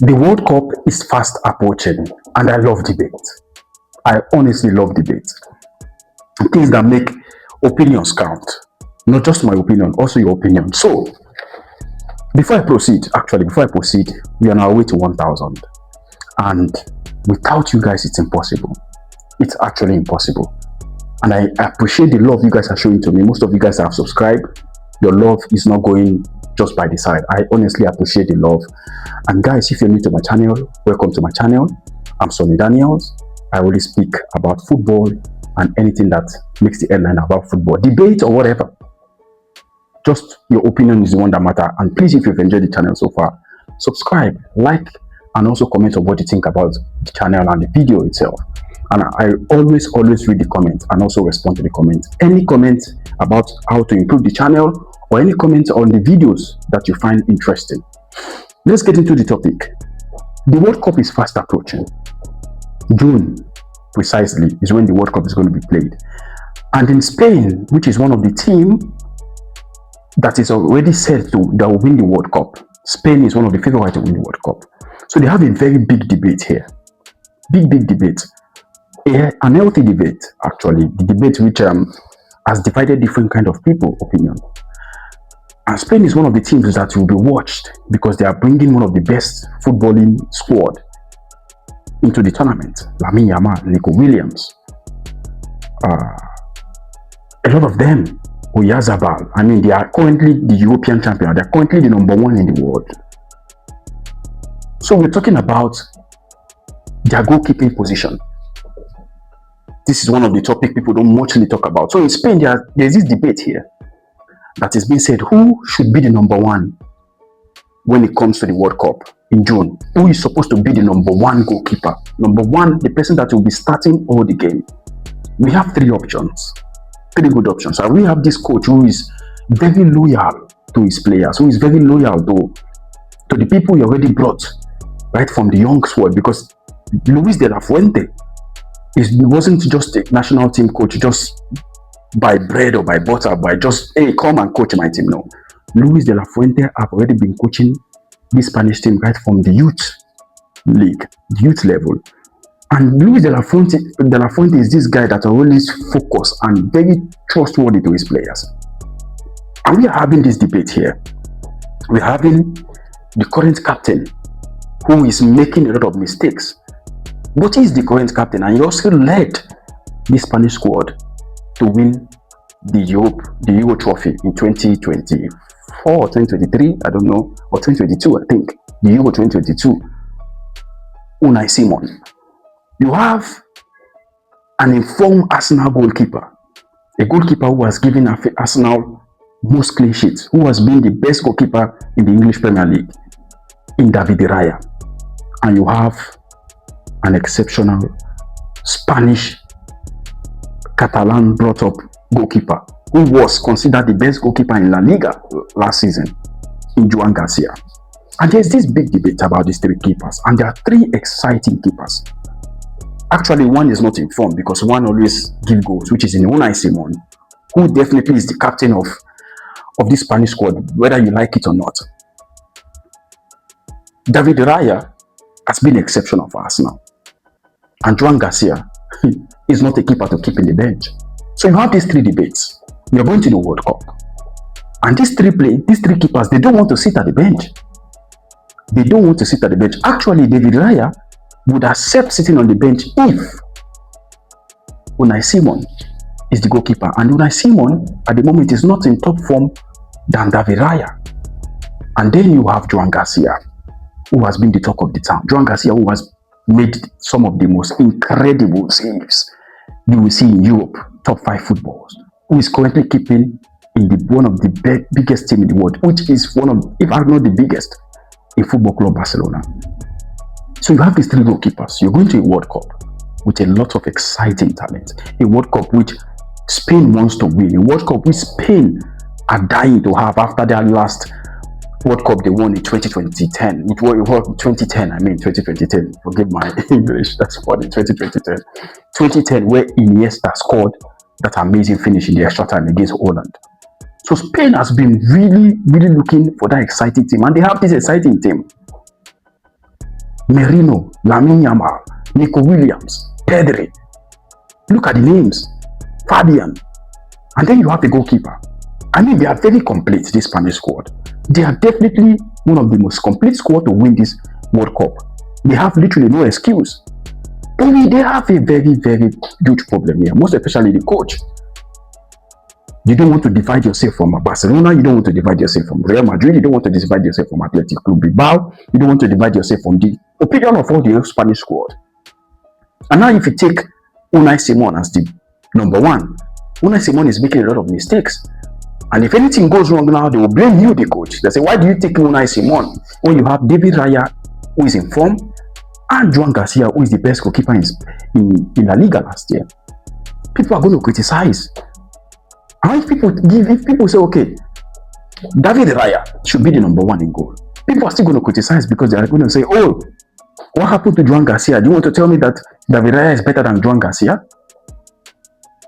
The World Cup is fast approaching, and I love debate. I honestly love debate. Things that make opinions count. Not just my opinion, also your opinion. So, before I proceed, we are on our way to 1,000. And without you guys, it's impossible. It's actually impossible. And I appreciate the love you guys are showing to me. Most of you guys have subscribed. Your love is not going just by the side. I honestly appreciate the love. And guys, if you're new to my channel, welcome to my channel. I'm Sonny Daniels. I always speak about football and anything that makes the headline about football, debate or whatever. Just your opinion is the one that matters. And please, if you've enjoyed the channel so far, subscribe, like, and also comment on what you think about the channel and the video itself. And I always read the comments and also respond to the comments. Any comments about how to improve the channel or any comments on the videos that you find interesting. Let's get into the topic. The World Cup is fast approaching. June, precisely, is when the World Cup is going to be played. And in Spain, which is one of the teams that is already said that will win the World Cup, Spain is one of the favorites to win the World Cup. So they have a very big debate here. Big debate. An healthy debate, actually. The debate which has divided different kind of people opinion. And Spain is one of the teams that will be watched because they are bringing one of the best footballing squad into the tournament. Lamine Yamal, Nico Williams. A lot of them, Oyarzabal. I mean, they are currently the European champion. They are currently the #1 in the world. So we're talking about their goalkeeping position. This is one of the topics people don't muchly talk about. So in Spain, there's this debate here that is being said, who should be the #1 when it comes to the World Cup in June? Who is supposed to be the #1 goalkeeper? #1, the person that will be starting all the game. We have three options, three good options. And we have this coach who is very loyal to his players, who is very loyal to the people he already brought right from the young squad, because Luis de la Fuente wasn't just a national team coach just by bread or by butter, by just, hey, come and coach my team. No. Luis de la Fuente have already been coaching this Spanish team right from the youth league, the youth level. And Luis de la Fuente is this guy that always focused and very trustworthy to his players. And we are having this debate here. We're having the current captain who is making a lot of mistakes. But he's the current captain and he also led the Spanish squad to win the Euro trophy in 2024 or 2023, I don't know, or 2022, I think, the Euro 2022. Unai Simón. You have an informed Arsenal goalkeeper, a goalkeeper who has given Arsenal most clean sheets, who has been the best goalkeeper in the English Premier League, in David Raya. And you have an exceptional Spanish Catalan brought up goalkeeper who was considered the best goalkeeper in La Liga last season, in Joan García. And there's this big debate about these three keepers, and there are three exciting keepers. Actually, one is not informed because one always gives goals, which is in Unai Simón, who definitely is the captain of this Spanish squad, whether you like it or not. David Raya has been exceptional for Arsenal. And Joan García is not a keeper to keep in the bench. So you have these three debates. You're going to the World Cup. And these three keepers, they don't want to sit at the bench. They don't want to sit at the bench. Actually, David Raya would accept sitting on the bench if Unai Simón is the goalkeeper. And Unai Simón, at the moment, is not in top form than David Raya. And then you have Joan García, who has been the talk of the town. Joan García, who has made some of the most incredible saves you will see in Europe, top 5 footballs, who is currently keeping in one of the biggest team in the world, which is one of, if not the biggest, in Football Club Barcelona. So you have these three goalkeepers. You're going to a World Cup with a lot of exciting talent. A World Cup which Spain wants to win. A World Cup which Spain are dying to have after their last World Cup they won in 2010. It was 2010, I mean 2010. Forgive my English, that's funny, 2010. 2010, where Iniesta scored that amazing finish in the extra time against Holland. So Spain has been really looking for that exciting team, and they have this exciting team. Merino, Lamine Yamal, Nico Williams, Pedri. Look at the names. Fabian. And then you have the goalkeeper. I mean, they are very complete, this Spanish squad. They are definitely one of the most complete squad to win this World Cup. They have literally no excuse. Only they have a very, very huge problem here, most especially the coach. You don't want to divide yourself from Barcelona. You don't want to divide yourself from Real Madrid. You don't want to divide yourself from Athletic Club Bilbao. You don't want to divide yourself from the opinion of all the Spanish squad. And now if you take Unai Simón as the number one, Unai Simón is making a lot of mistakes. And if anything goes wrong now, they will blame you, the coach. They say, why do you take Unai Simón when you have David Raya, who is in form, and Joan García, who is the best goalkeeper in La Liga last year? People are going to criticize. And if people say, okay, David Raya should be the number one in goal, people are still going to criticize because they are going to say, oh, what happened to Joan García? Do you want to tell me that David Raya is better than Joan García?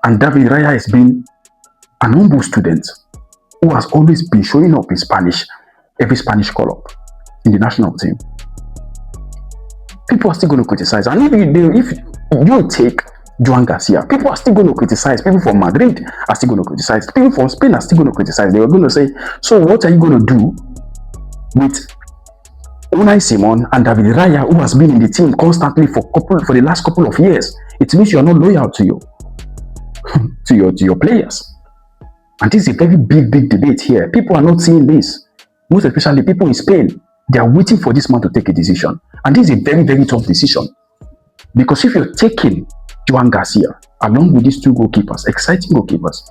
And David Raya has been an humble student who has always been showing up in Spanish, every Spanish call-up in the national team. People are still going to criticize. And if you take Joan García, people are still going to criticize. People from Madrid are still going to criticize. People from Spain are still going to criticize. They are going to say, so what are you going to do with Unai Simón and David Raya, who has been in the team constantly for the last couple of years? It means you are not loyal to your players. And this is a very big debate here. People are not seeing this. Most especially people in Spain. They are waiting for this man to take a decision. And this is a very, very tough decision. Because if you're taking Joan García along with these two goalkeepers, exciting goalkeepers,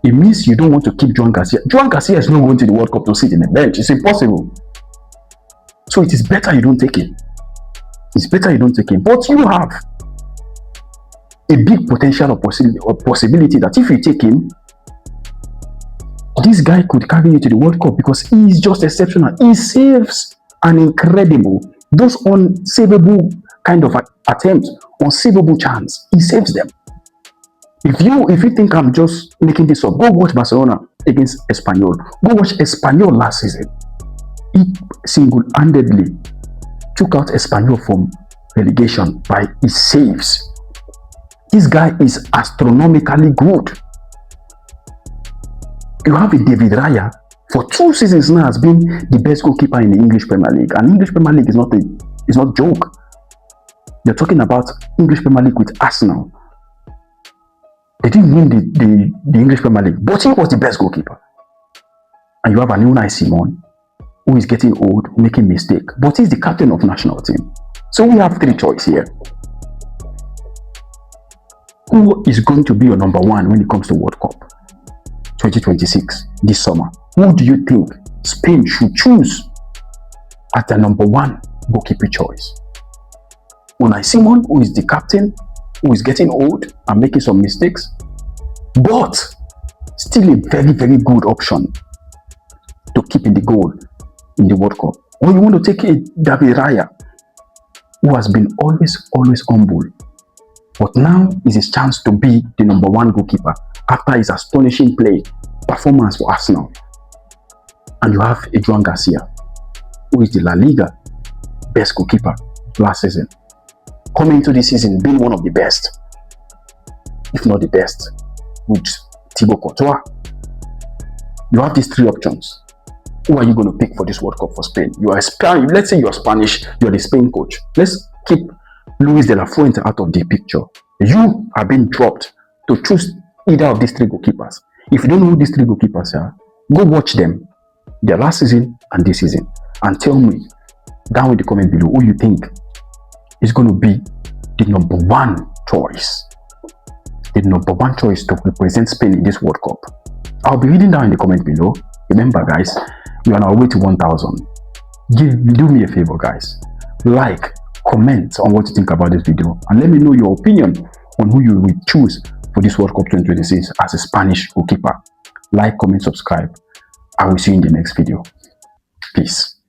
it means you don't want to keep Joan García. Joan García is not going to the World Cup to sit in the bench. It's impossible. So it is better you don't take him. It's better you don't take him. But you have a big potential or possibility that if you take him, this guy could carry you to the World Cup because he is just exceptional. He saves an incredible, those unsavable kind of attempts, unsavable chance. He saves them. If you think I'm just making this up, go watch Barcelona against Espanyol. Go watch Espanyol last season. He single-handedly took out Espanyol from relegation by his saves. This guy is astronomically good. You have a David Raya, for 2 seasons now, has been the best goalkeeper in the English Premier League. And English Premier League is not a joke. You're talking about English Premier League with Arsenal. They didn't win the English Premier League, but he was the best goalkeeper. And you have an Unai Simón, who is getting old, making mistakes, but he's the captain of national team. So we have 3 choices here. Who is going to be your number one when it comes to World Cup 2026 this summer? Who do you think Spain should choose as their number one goalkeeper choice? Unai Simón, who is the captain, who is getting old and making some mistakes, but still a very, very good option to keep in the goal in the World Cup. Or you want to take a David Raya, who has been always humble, but now is his chance to be the number one goalkeeper after his astonishing performance for Arsenal. And you have a Joan García, who is the La Liga best goalkeeper last season, coming into this season being one of the best, if not the best, with Thibaut Courtois. You have these 3 options. Who are you going to pick for this World Cup for Spain? Let's say you're Spanish, you're the Spain coach. Let's keep Luis de la Fuente out of the picture. You are being dropped to choose either of these 3 goalkeepers. If you don't know who these 3 goalkeepers are, go watch them, their last season and this season, and tell me down in the comment below who you think is going to be the number one choice. The number one choice to represent Spain in this World Cup. I'll be reading down in the comment below. Remember, guys, we are on our way to 1,000. Do me a favor, guys. Like, comment on what you think about this video, and let me know your opinion on who you will choose for this World Cup 2026 as a Spanish goalkeeper. Like, comment, subscribe. I will see you in the next video. Peace.